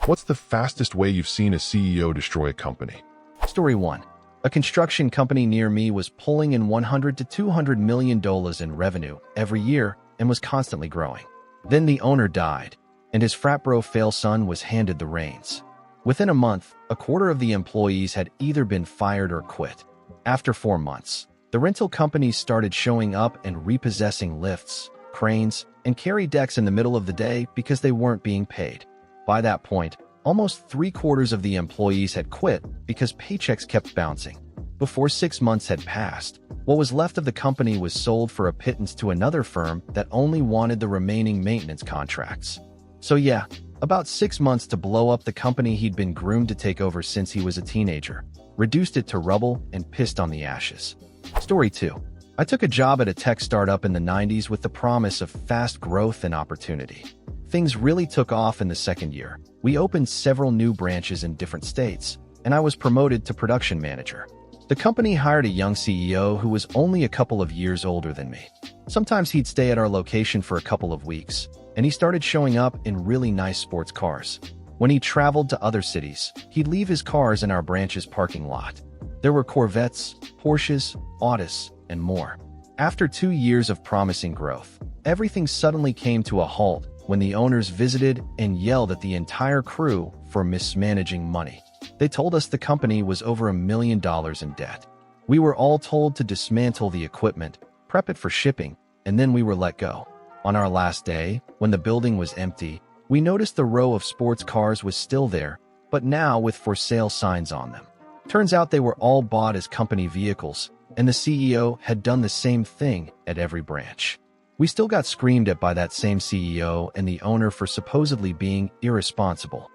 What's the fastest way you've seen a CEO destroy a company? Story 1. A construction company near me was pulling in $100 to $200 million in revenue every year and was constantly growing. Then the owner died, and his frat bro fail son was handed the reins. Within a month, a quarter of the employees had either been fired or quit. After 4 months, the rental companies started showing up and repossessing lifts, cranes, and carry decks in the middle of the day because they weren't being paid. By that point, almost 3/4 of the employees had quit because paychecks kept bouncing. Before 6 months had passed, what was left of the company was sold for a pittance to another firm that only wanted the remaining maintenance contracts. So yeah, about 6 months to blow up the company he'd been groomed to take over since he was a teenager, reduced it to rubble, and pissed on the ashes. Story 2. I took a job at a tech startup in the 90s with the promise of fast growth and opportunity. Things really took off in the second year. We opened several new branches in different states, and I was promoted to production manager. The company hired a young CEO who was only a couple of years older than me. Sometimes he'd stay at our location for a couple of weeks, and he started showing up in really nice sports cars. When he traveled to other cities, he'd leave his cars in our branch's parking lot. There were Corvettes, Porsches, Autos, and more. After 2 years of promising growth, everything suddenly came to a halt when the owners visited and yelled at the entire crew for mismanaging money. They told us the company was over $1 million in debt. We were all told to dismantle the equipment, prep it for shipping, and then we were let go. On our last day, when the building was empty, we noticed the row of sports cars was still there, but now with for sale signs on them. Turns out they were all bought as company vehicles, and the CEO had done the same thing at every branch. We still got screamed at by that same CEO and the owner for supposedly being irresponsible.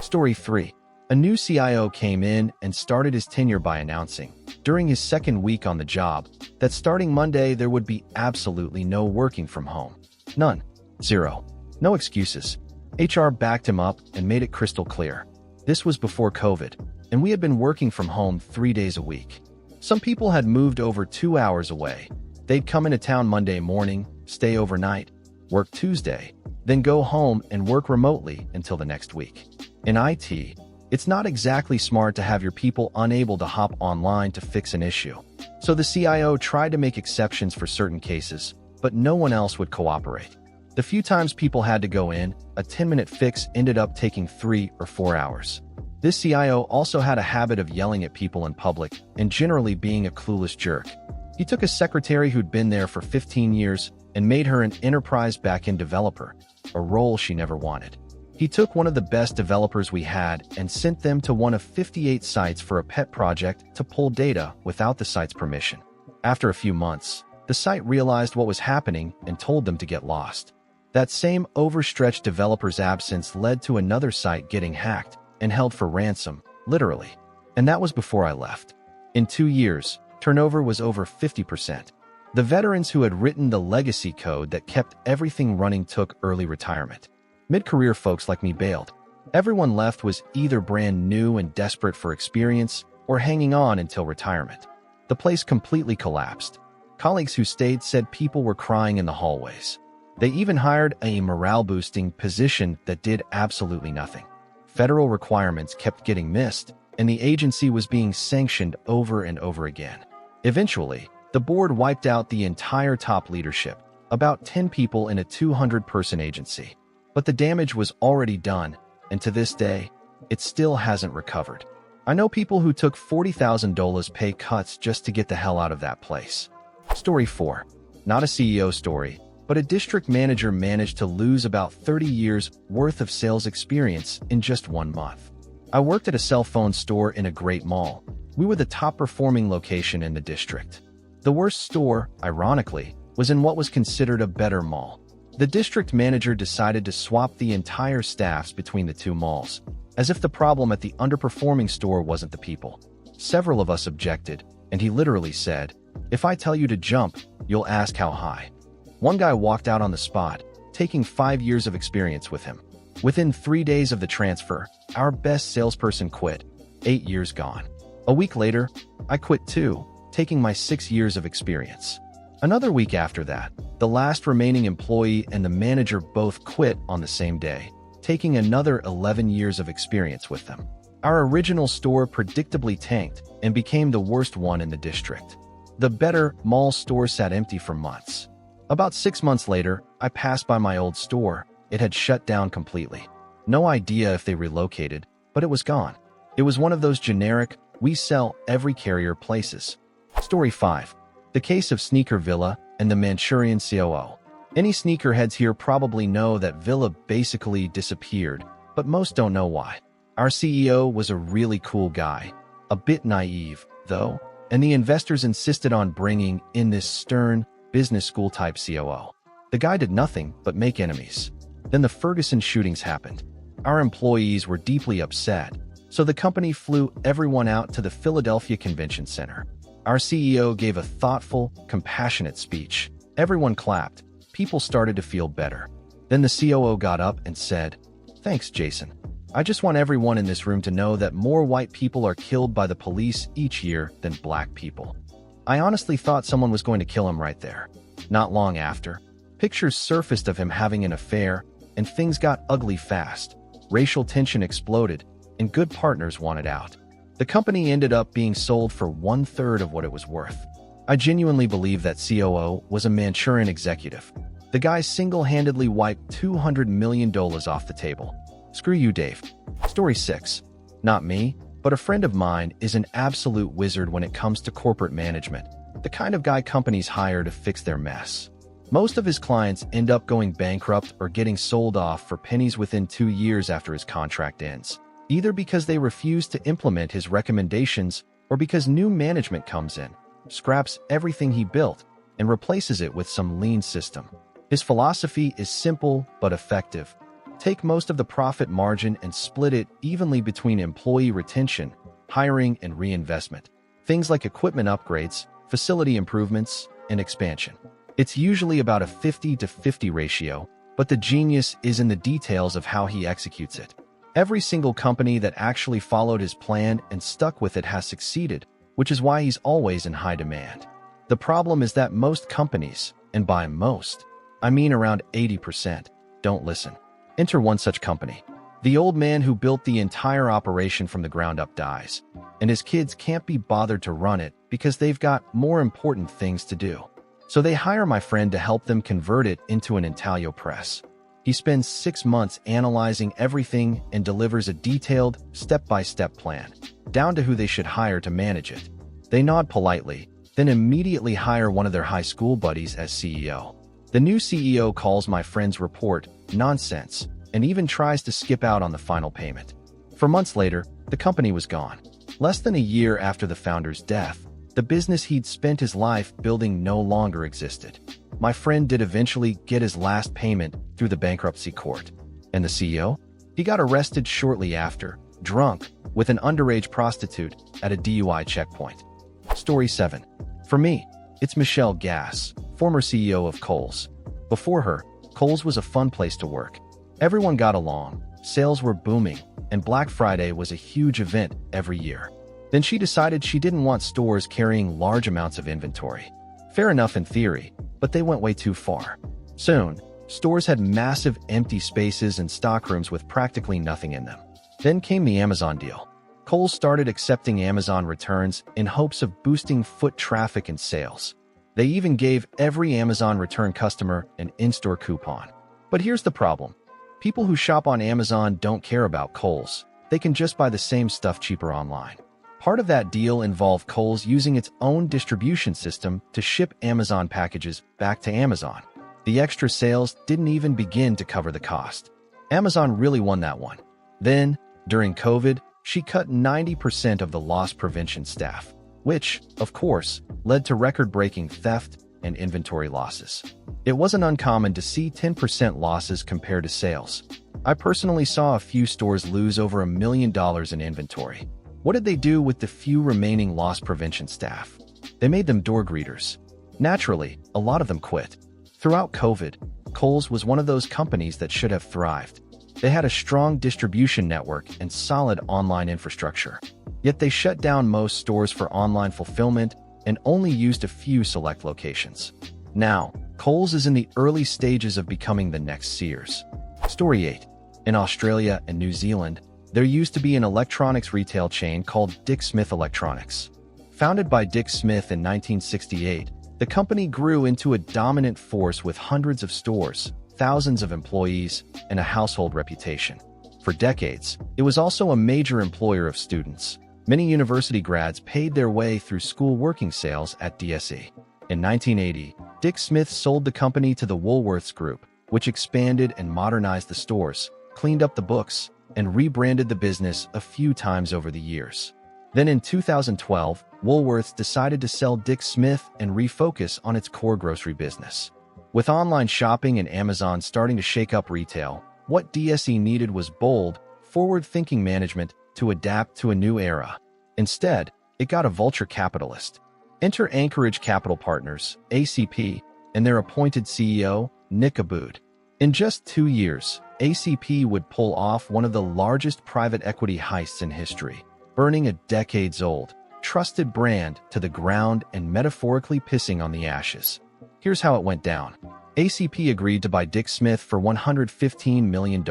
Story 3. A new CIO came in and started his tenure by announcing, during his second week on the job, that starting Monday there would be absolutely no working from home. None. Zero. No excuses. HR backed him up and made it crystal clear. This was before COVID, and we had been working from home 3 days a week. Some people had moved over 2 hours away. They'd come into town Monday morning, stay overnight, work Tuesday, then go home and work remotely until the next week. In IT, it's not exactly smart to have your people unable to hop online to fix an issue. So the CIO tried to make exceptions for certain cases, but no one else would cooperate. The few times people had to go in, a 10-minute fix ended up taking 3 or 4 hours. This CIO also had a habit of yelling at people in public and generally being a clueless jerk. He took a secretary who'd been there for 15 years and made her an enterprise backend developer, a role she never wanted. He took one of the best developers we had and sent them to one of 58 sites for a pet project to pull data without the site's permission. After a few months, the site realized what was happening and told them to get lost. That same overstretched developer's absence led to another site getting hacked and held for ransom, literally. And that was before I left. In 2 years, turnover was over 50%. The veterans who had written the legacy code that kept everything running took early retirement. Mid-career folks like me bailed. Everyone left was either brand new and desperate for experience or hanging on until retirement. The place completely collapsed. Colleagues who stayed said people were crying in the hallways. They even hired a morale-boosting position that did absolutely nothing. Federal requirements kept getting missed, and the agency was being sanctioned over and over again. Eventually, the board wiped out the entire top leadership, about 10 people in a 200-person agency. But the damage was already done, and to this day, it still hasn't recovered. I know people who took $40,000 pay cuts just to get the hell out of that place. Story 4. Not a CEO story, but a district manager managed to lose about 30 years worth of sales experience in just 1 month. I worked at a cell phone store in a great mall. We were the top performing location in the district. The worst store, ironically, was in what was considered a better mall. The district manager decided to swap the entire staffs between the 2 malls, as if the problem at the underperforming store wasn't the people. Several of us objected, and he literally said, "If I tell you to jump, you'll ask how high." One guy walked out on the spot, taking 5 years of experience with him. Within 3 days of the transfer, our best salesperson quit, 8 years gone. A week later, I quit too, taking my 6 years of experience. Another week after that, the last remaining employee and the manager both quit on the same day, taking another 11 years of experience with them. Our original store predictably tanked and became the worst one in the district. The better mall store sat empty for months. About 6 months later, I passed by my old store. It had shut down completely. No idea if they relocated, but it was gone. It was one of those generic, we sell every carrier places. Story 5. The Case of Sneaker Villa and the Manchurian COO. Any sneakerheads here probably know that Villa basically disappeared, but most don't know why. Our CEO was a really cool guy, a bit naive, though, and the investors insisted on bringing in this stern, business school type COO. The guy did nothing but make enemies. Then the Ferguson shootings happened. Our employees were deeply upset, so the company flew everyone out to the Philadelphia Convention Center. Our CEO gave a thoughtful, compassionate speech. Everyone clapped. People started to feel better. Then the COO got up and said, "Thanks, Jason. I just want everyone in this room to know that more white people are killed by the police each year than black people." I honestly thought someone was going to kill him right there. Not long after, pictures surfaced of him having an affair, and things got ugly fast. Racial tension exploded, and good partners wanted out. The company ended up being sold for 1/3 of what it was worth. I genuinely believe that COO was a Manchurian executive. The guy single-handedly wiped $200 million off the table. Screw you, Dave. Story 6. Not me, but a friend of mine is an absolute wizard when it comes to corporate management, the kind of guy companies hire to fix their mess. Most of his clients end up going bankrupt or getting sold off for pennies within 2 years after his contract ends, either because they refuse to implement his recommendations or because new management comes in, scraps everything he built, and replaces it with some lean system. His philosophy is simple but effective. Take most of the profit margin and split it evenly between employee retention, hiring, and reinvestment. Things like equipment upgrades, facility improvements, and expansion. It's usually about a 50-50 ratio, but the genius is in the details of how he executes it. Every single company that actually followed his plan and stuck with it has succeeded, which is why he's always in high demand. The problem is that most companies, and by most, I mean around 80%, don't listen. Enter one such company. The old man who built the entire operation from the ground up dies, and his kids can't be bothered to run it because they've got more important things to do. So they hire my friend to help them convert it into an intaglio press. He spends 6 months analyzing everything and delivers a detailed, step-by-step plan, down to who they should hire to manage it. They nod politely, then immediately hire one of their high school buddies as CEO. The new CEO calls my friend's report nonsense and even tries to skip out on the final payment. For months later, the company was gone. Less than a year after the founder's death, the business he'd spent his life building no longer existed. My friend did eventually get his last payment through the bankruptcy court. And the CEO? He got arrested shortly after, drunk, with an underage prostitute at a DUI checkpoint. Story 7. For me, it's Michelle Gass, former CEO of Kohl's. Before her, Kohl's was a fun place to work. Everyone got along, sales were booming, and Black Friday was a huge event every year. Then she decided she didn't want stores carrying large amounts of inventory. Fair enough in theory, but they went way too far. Soon, stores had massive empty spaces and stockrooms with practically nothing in them. Then came the Amazon deal. Kohl's started accepting Amazon returns in hopes of boosting foot traffic and sales. They even gave every Amazon return customer an in-store coupon. But here's the problem. People who shop on Amazon don't care about Kohl's. They can just buy the same stuff cheaper online. Part of that deal involved Kohl's using its own distribution system to ship Amazon packages back to Amazon. The extra sales didn't even begin to cover the cost. Amazon really won that one. Then, during COVID, she cut 90% of the loss prevention staff, which, of course, led to record-breaking theft and inventory losses. It wasn't uncommon to see 10% losses compared to sales. I personally saw a few stores lose over $1 million in inventory. What did they do with the few remaining loss prevention staff? They made them door greeters. Naturally, a lot of them quit. Throughout COVID, Kohl's was one of those companies that should have thrived. They had a strong distribution network and solid online infrastructure. Yet they shut down most stores for online fulfillment and only used a few select locations. Now, Kohl's is in the early stages of becoming the next Sears. Story 8. In Australia and New Zealand, there used to be an electronics retail chain called Dick Smith Electronics. Founded by Dick Smith in 1968, the company grew into a dominant force with hundreds of stores, thousands of employees, and a household reputation. For decades, it was also a major employer of students. Many university grads paid their way through school working sales at DSE. In 1980, Dick Smith sold the company to the Woolworths Group, which expanded and modernized the stores, cleaned up the books, and rebranded the business a few times over the years. Then in 2012, Woolworths decided to sell Dick Smith and refocus on its core grocery business. With online shopping and Amazon starting to shake up retail, what DSE needed was bold, forward-thinking management to adapt to a new era. Instead, it got a vulture capitalist. Enter Anchorage Capital Partners, ACP, and their appointed CEO, Nick Aboud. In just 2 years, ACP would pull off one of the largest private equity heists in history, burning a decades-old, trusted brand to the ground and metaphorically pissing on the ashes. Here's how it went down. ACP agreed to buy Dick Smith for $115 million.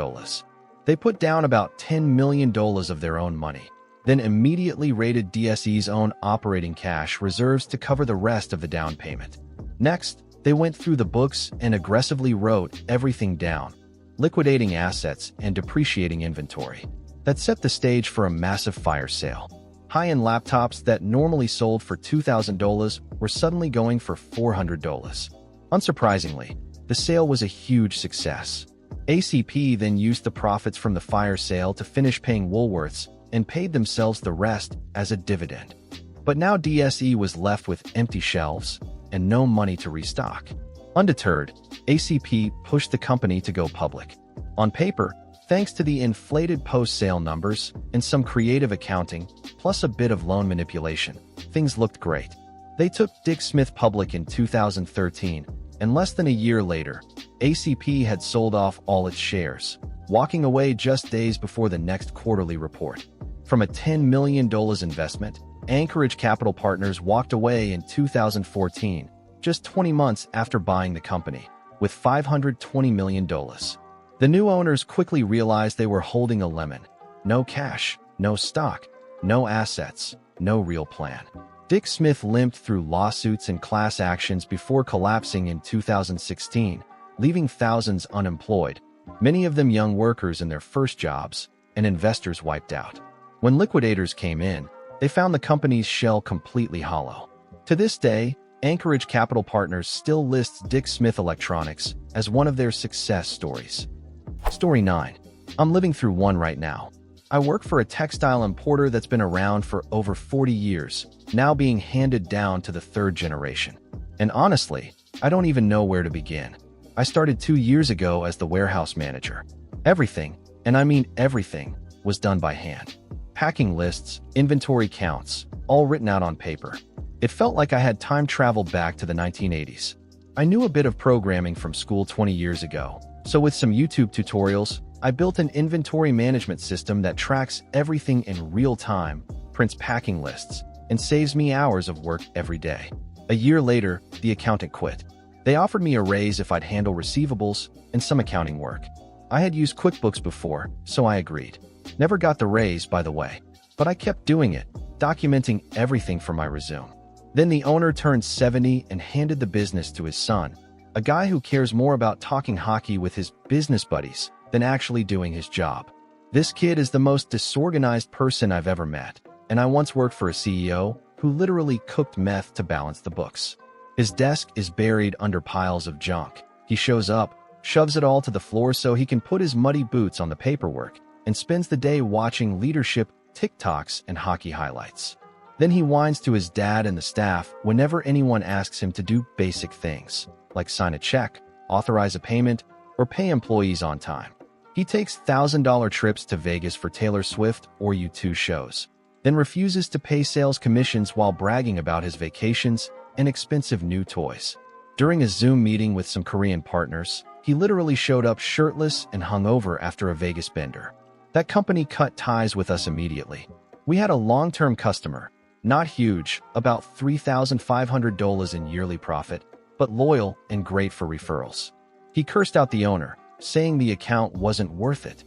They put down about $10 million of their own money, then immediately raided DSE's own operating cash reserves to cover the rest of the down payment. Next, they went through the books and aggressively wrote everything down, liquidating assets and depreciating inventory. That set the stage for a massive fire sale. High-end laptops that normally sold for $2,000 were suddenly going for $400. Unsurprisingly, the sale was a huge success. ACP then used the profits from the fire sale to finish paying Woolworths and paid themselves the rest as a dividend. But now DSE was left with empty shelves and no money to restock. Undeterred, ACP pushed the company to go public. On paper, thanks to the inflated post-sale numbers and some creative accounting, plus a bit of loan manipulation, things looked great. They took Dick Smith public in 2013, and less than a year later, ACP had sold off all its shares, walking away just days before the next quarterly report. From a $10 million investment, Anchorage Capital Partners walked away in 2014, just 20 months after buying the company, with $520 million. The new owners quickly realized they were holding a lemon. No cash, no stock, no assets, no real plan. Dick Smith limped through lawsuits and class actions before collapsing in 2016, leaving thousands unemployed, many of them young workers in their first jobs, and investors wiped out. When liquidators came in, they found the company's shell completely hollow. To this day, Anchorage Capital Partners still lists Dick Smith Electronics as one of their success stories. Story 9. I'm living through one right now. I work for a textile importer that's been around for over 40 years, now being handed down to the third generation. And honestly, I don't even know where to begin. I started 2 years ago as the warehouse manager. Everything, and I mean everything, was done by hand. Packing lists, inventory counts, all written out on paper. It felt like I had time traveled back to the 1980s. I knew a bit of programming from school 20 years ago, so with some YouTube tutorials, I built an inventory management system that tracks everything in real time, prints packing lists, and saves me hours of work every day. A year later, the accountant quit. They offered me a raise if I'd handle receivables and some accounting work. I had used QuickBooks before, so I agreed. Never got the raise, by the way, but I kept doing it, documenting everything for my resume. Then the owner turned 70 and handed the business to his son, a guy who cares more about talking hockey with his business buddies than actually doing his job. This kid is the most disorganized person I've ever met, and I once worked for a CEO who literally cooked meth to balance the books. His desk is buried under piles of junk. He shows up, shoves it all to the floor so he can put his muddy boots on the paperwork, and spends the day watching leadership TikToks and hockey highlights. Then he whines to his dad and the staff whenever anyone asks him to do basic things, like sign a check, authorize a payment, or pay employees on time. He takes $1,000 trips to Vegas for Taylor Swift or U2 shows, then refuses to pay sales commissions while bragging about his vacations and expensive new toys. During a Zoom meeting with some Korean partners, he literally showed up shirtless and hungover after a Vegas bender. That company cut ties with us immediately. We had a long-term customer, not huge, about $3,500 in yearly profit, but loyal and great for referrals. He cursed out the owner, saying the account wasn't worth it.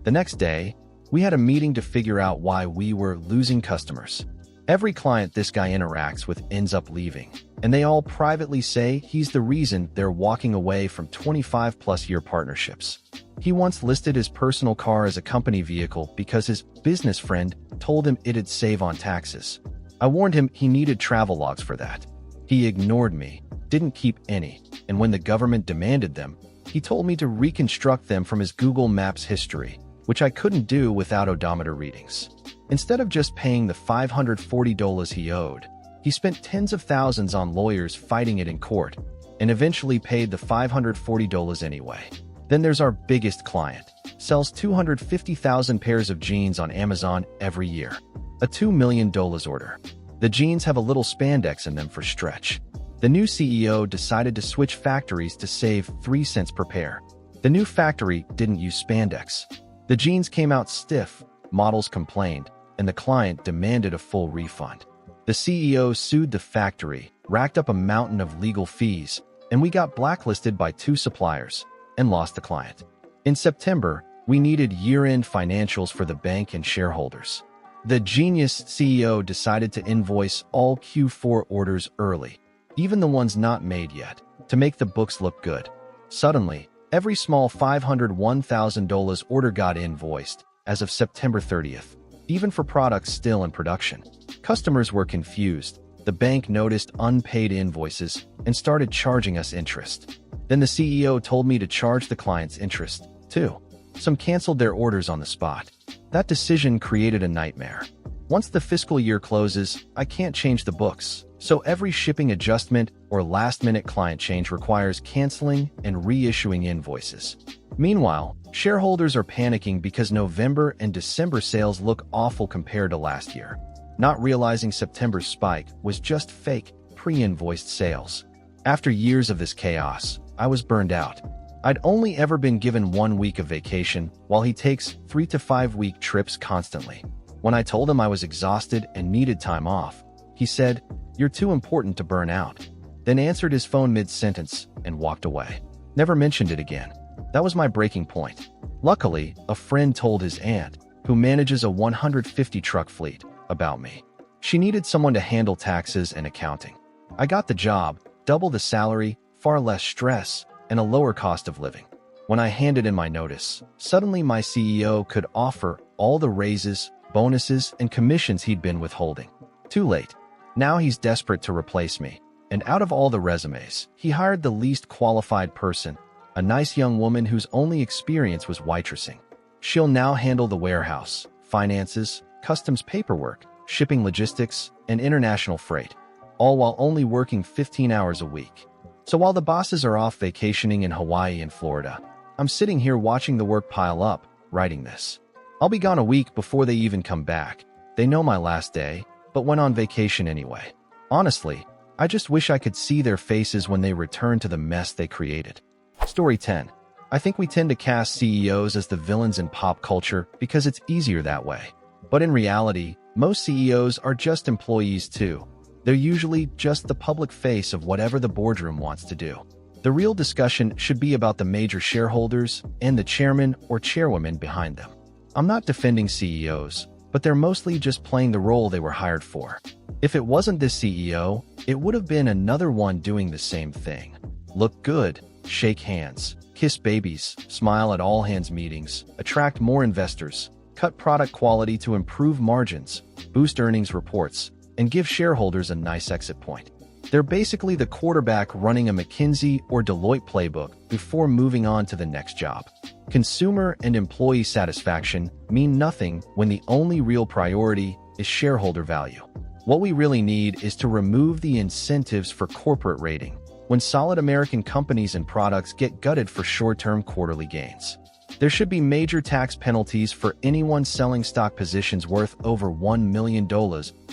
The next day, we had a meeting to figure out why we were losing customers. Every client this guy interacts with ends up leaving, and they all privately say he's the reason they're walking away from 25-plus-year partnerships. He once listed his personal car as a company vehicle because his business friend told him it'd save on taxes. I warned him he needed travel logs for that. He ignored me, didn't keep any, and when the government demanded them, he told me to reconstruct them from his Google Maps history, which I couldn't do without odometer readings. Instead of just paying the $540 he owed, he spent tens of thousands on lawyers fighting it in court, and eventually paid the $540 anyway. Then there's our biggest client, sells 250,000 pairs of jeans on Amazon every year. A $2 million order. The jeans have a little spandex in them for stretch. The new CEO decided to switch factories to save 3 cents per pair. The new factory didn't use spandex. The jeans came out stiff, models complained, and the client demanded a full refund. The CEO sued the factory, racked up a mountain of legal fees, and we got blacklisted by 2 suppliers and lost the client. In September, we needed year-end financials for the bank and shareholders. The genius CEO decided to invoice all Q4 orders early, even the ones not made yet, to make the books look good. Suddenly, every small $501,000 order got invoiced as of September 30th, even for products still in production. Customers were confused. The bank noticed unpaid invoices and started charging us interest. Then the CEO told me to charge the clients interest, too. Some canceled their orders on the spot. That decision created a nightmare. Once the fiscal year closes, I can't change the books, so every shipping adjustment or last-minute client change requires canceling and reissuing invoices. Meanwhile, shareholders are panicking because November and December sales look awful compared to last year, not realizing September's spike was just fake, pre-invoiced sales. After years of this chaos, I was burned out. I'd only ever been given 1 week of vacation, while he takes 3 to 5 week trips constantly. When I told him I was exhausted and needed time off, he said, "You're too important to burn out," then answered his phone mid-sentence and walked away. Never mentioned it again. That was my breaking point. Luckily, a friend told his aunt, who manages a 150-truck fleet, about me. She needed someone to handle taxes and accounting. I got the job, double the salary, far less stress, and a lower cost of living. When I handed in my notice, suddenly my CEO could offer all the raises, bonuses, and commissions he'd been withholding. Too late. Now he's desperate to replace me, and out of all the resumes, he hired the least qualified person, a nice young woman whose only experience was waitressing. She'll now handle the warehouse, finances, customs paperwork, shipping logistics, and international freight, all while only working 15 hours a week. So while the bosses are off vacationing in Hawaii and Florida, I'm sitting here watching the work pile up, writing this. I'll be gone a week before they even come back. They know my last day, but went on vacation anyway. Honestly, I just wish I could see their faces when they return to the mess they created. Story 10. I think we tend to cast CEOs as the villains in pop culture because it's easier that way. But in reality, most CEOs are just employees too. They're usually just the public face of whatever the boardroom wants to do. The real discussion should be about the major shareholders and the chairman or chairwoman behind them. I'm not defending CEOs, but they're mostly just playing the role they were hired for. If it wasn't this CEO, it would have been another one doing the same thing. Look good, shake hands, kiss babies, smile at all-hands meetings, attract more investors, cut product quality to improve margins, boost earnings reports, and give shareholders a nice exit point. They're basically the quarterback running a McKinsey or Deloitte playbook before moving on to the next job. Consumer and employee satisfaction mean nothing when the only real priority is shareholder value. What we really need is to remove the incentives for corporate rating when solid American companies and products get gutted for short-term quarterly gains. There should be major tax penalties for anyone selling stock positions worth over $1 million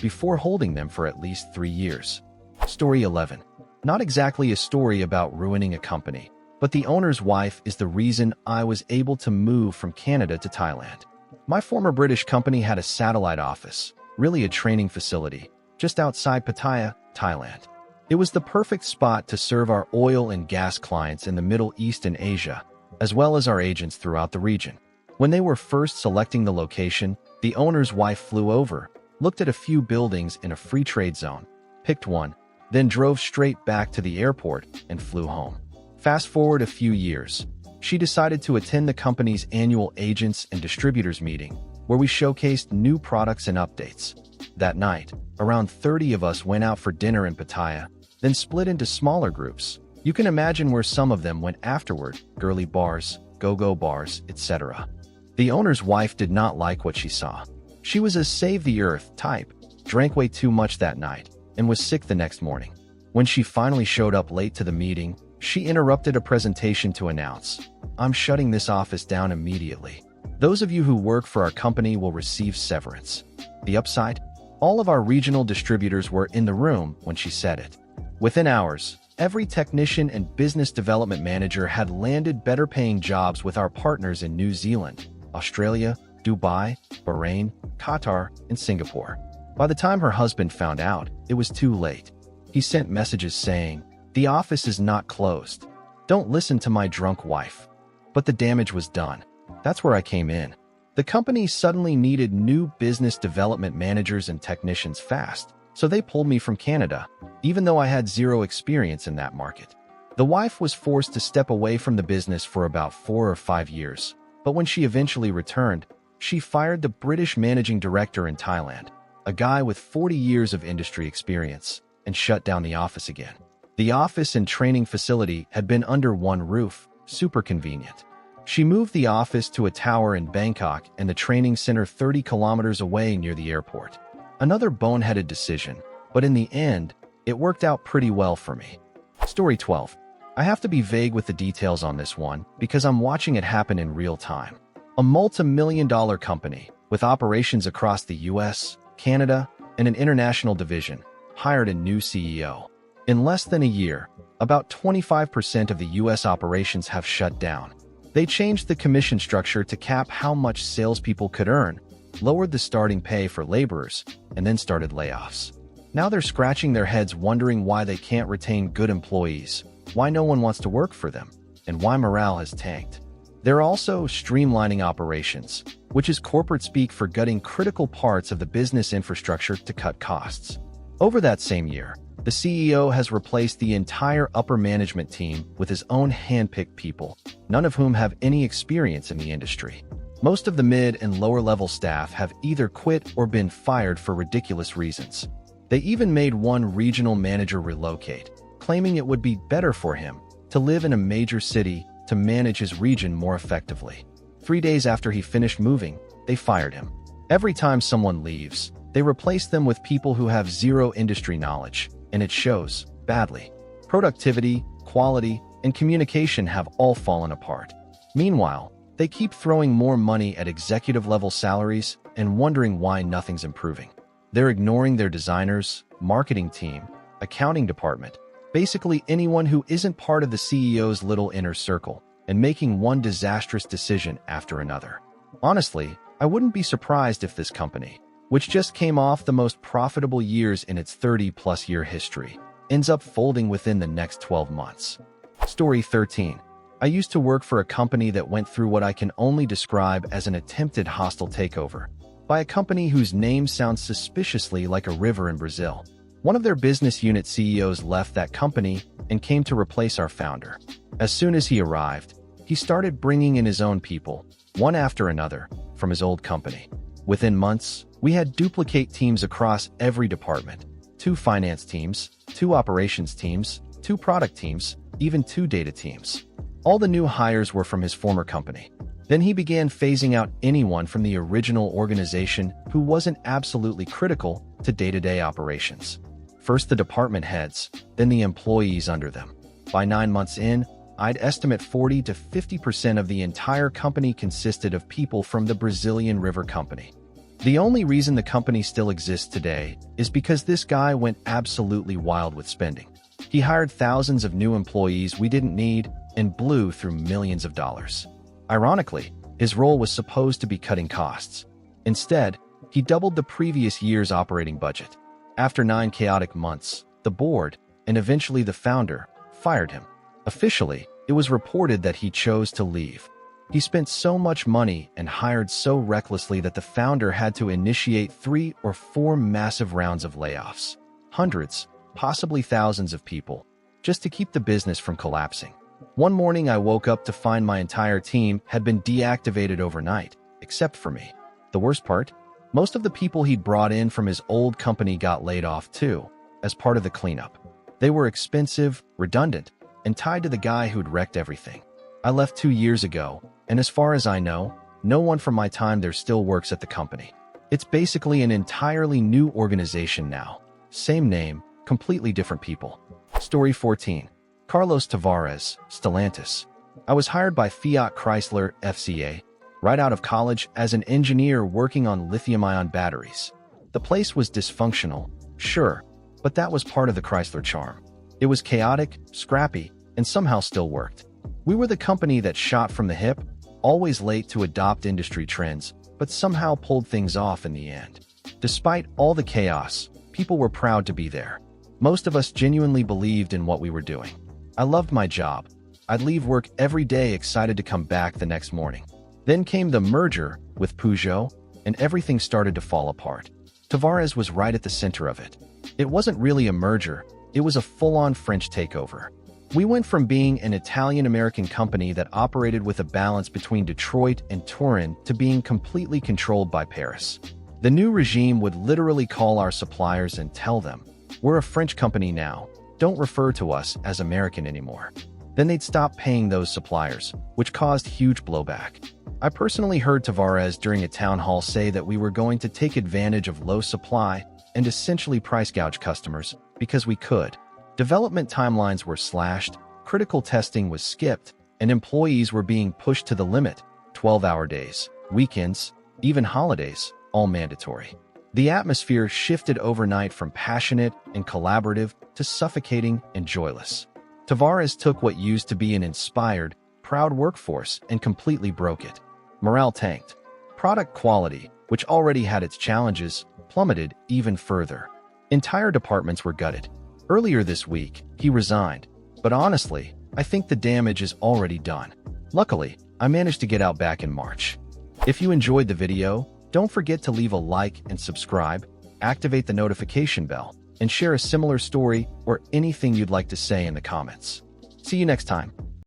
before holding them for at least 3 years. Story 11. Not exactly a story about ruining a company, but the owner's wife is the reason I was able to move from Canada to Thailand. My former British company had a satellite office, really a training facility, just outside Pattaya, Thailand. It was the perfect spot to serve our oil and gas clients in the Middle East and Asia, as well as our agents throughout the region. When they were first selecting the location, the owner's wife flew over, looked at a few buildings in a free trade zone, picked one, then drove straight back to the airport and flew home. Fast forward a few years, she decided to attend the company's annual agents and distributors meeting, where we showcased new products and updates. That night, around 30 of us went out for dinner in Pattaya, then split into smaller groups. You can imagine where some of them went afterward: girly bars, go-go bars, etc. The owner's wife did not like what she saw. She was a save-the-earth type, drank way too much that night, and was sick the next morning. When she finally showed up late to the meeting, she interrupted a presentation to announce, "I'm shutting this office down immediately. Those of you who work for our company will receive severance." The upside? All of our regional distributors were in the room when she said it. Within hours, every technician and business development manager had landed better-paying jobs with our partners in New Zealand, Australia, Dubai, Bahrain, Qatar, and Singapore. By the time her husband found out, it was too late. He sent messages saying, "The office is not closed. Don't listen to my drunk wife." But the damage was done. That's where I came in. The company suddenly needed new business development managers and technicians fast, so they pulled me from Canada, even though I had zero experience in that market. The wife was forced to step away from the business for about 4 or 5 years, but when she eventually returned, she fired the British managing director in Thailand, a guy with 40 years of industry experience, and shut down the office again. The office and training facility had been under one roof, super convenient. She moved the office to a tower in Bangkok and the training center 30 kilometers away near the airport. Another boneheaded decision, but in the end, it worked out pretty well for me. Story 12. I have to be vague with the details on this one because I'm watching it happen in real time. A multi-million-dollar company with operations across the US, Canada, and an international division hired a new CEO. In less than a year, about 25% of the US operations have shut down. They changed the commission structure to cap how much salespeople could earn, lowered the starting pay for laborers, and then started layoffs. Now they're scratching their heads wondering why they can't retain good employees, why no one wants to work for them, and why morale has tanked. They're also streamlining operations, which is corporate speak for gutting critical parts of the business infrastructure to cut costs. Over that same year, the CEO has replaced the entire upper management team with his own hand-picked people, none of whom have any experience in the industry. Most of the mid and lower-level staff have either quit or been fired for ridiculous reasons. They even made one regional manager relocate, claiming it would be better for him to live in a major city to manage his region more effectively. 3 days after he finished moving, they fired him. Every time someone leaves, they replace them with people who have zero industry knowledge, and it shows badly. Productivity, quality, and communication have all fallen apart. Meanwhile, they keep throwing more money at executive-level salaries and wondering why nothing's improving. They're ignoring their designers, marketing team, accounting department, basically anyone who isn't part of the CEO's little inner circle, and making one disastrous decision after another. Honestly, I wouldn't be surprised if this company, which just came off the most profitable years in its 30-plus-year history, ends up folding within the next 12 months. Story 13. I used to work for a company that went through what I can only describe as an attempted hostile takeover by a company whose name sounds suspiciously like a river in Brazil. One of their business unit CEOs left that company and came to replace our founder. As soon as he arrived, he started bringing in his own people, one after another, from his old company. Within months, we had duplicate teams across every department: 2 finance teams, 2 operations teams, 2 product teams, even 2 data teams. All the new hires were from his former company. Then he began phasing out anyone from the original organization who wasn't absolutely critical to day-to-day operations. First the department heads, then the employees under them. By 9 months in, I'd estimate 40 to 50% of the entire company consisted of people from the Brazilian River Company. The only reason the company still exists today is because this guy went absolutely wild with spending. He hired thousands of new employees we didn't need and blew through millions of dollars. Ironically, his role was supposed to be cutting costs. Instead, he doubled the previous year's operating budget. After 9 chaotic months, the board, and eventually the founder, fired him. Officially, It was reported that he chose to leave. He spent so much money and hired so recklessly that the founder had to initiate 3 or 4 massive rounds of layoffs. Hundreds, possibly thousands of people, just to keep the business from collapsing. One morning I woke up to find my entire team had been deactivated overnight, except for me. The worst part? Most of the people he'd brought in from his old company got laid off too, as part of the cleanup. They were expensive, redundant, and tied to the guy who'd wrecked everything. I left 2 years ago, and as far as I know, no one from my time there still works at the company. It's basically an entirely new organization now. Same name, completely different people. Story 14. Carlos Tavares, Stellantis. I was hired by Fiat Chrysler FCA right out of college as an engineer working on lithium-ion batteries. The place was dysfunctional, sure, but that was part of the Chrysler charm. It was chaotic, scrappy, and somehow still worked. We were the company that shot from the hip, always late to adopt industry trends, but somehow pulled things off in the end. Despite all the chaos, people were proud to be there. Most of us genuinely believed in what we were doing. I loved my job. I'd leave work every day excited to come back the next morning. Then came the merger with Peugeot, and everything started to fall apart. Tavares was right at the center of it. It wasn't really a merger, it was a full-on French takeover. We went from being an Italian-American company that operated with a balance between Detroit and Turin to being completely controlled by Paris. The new regime would literally call our suppliers and tell them, "We're a French company now, don't refer to us as American anymore." Then they'd stop paying those suppliers, which caused huge blowback. I personally heard Tavares during a town hall say that we were going to take advantage of low supply and essentially price gouge customers because we could. Development timelines were slashed, critical testing was skipped, and employees were being pushed to the limit. 12-hour days, weekends, even holidays, all mandatory. The atmosphere shifted overnight from passionate and collaborative to suffocating and joyless. Tavares took what used to be an inspired, proud workforce and completely broke it. Morale tanked. Product quality, which already had its challenges, plummeted even further. Entire departments were gutted. Earlier this week, he resigned, but honestly, I think the damage is already done. Luckily, I managed to get out back in March. If you enjoyed the video, don't forget to leave a like and subscribe, activate the notification bell, and share a similar story or anything you'd like to say in the comments. See you next time.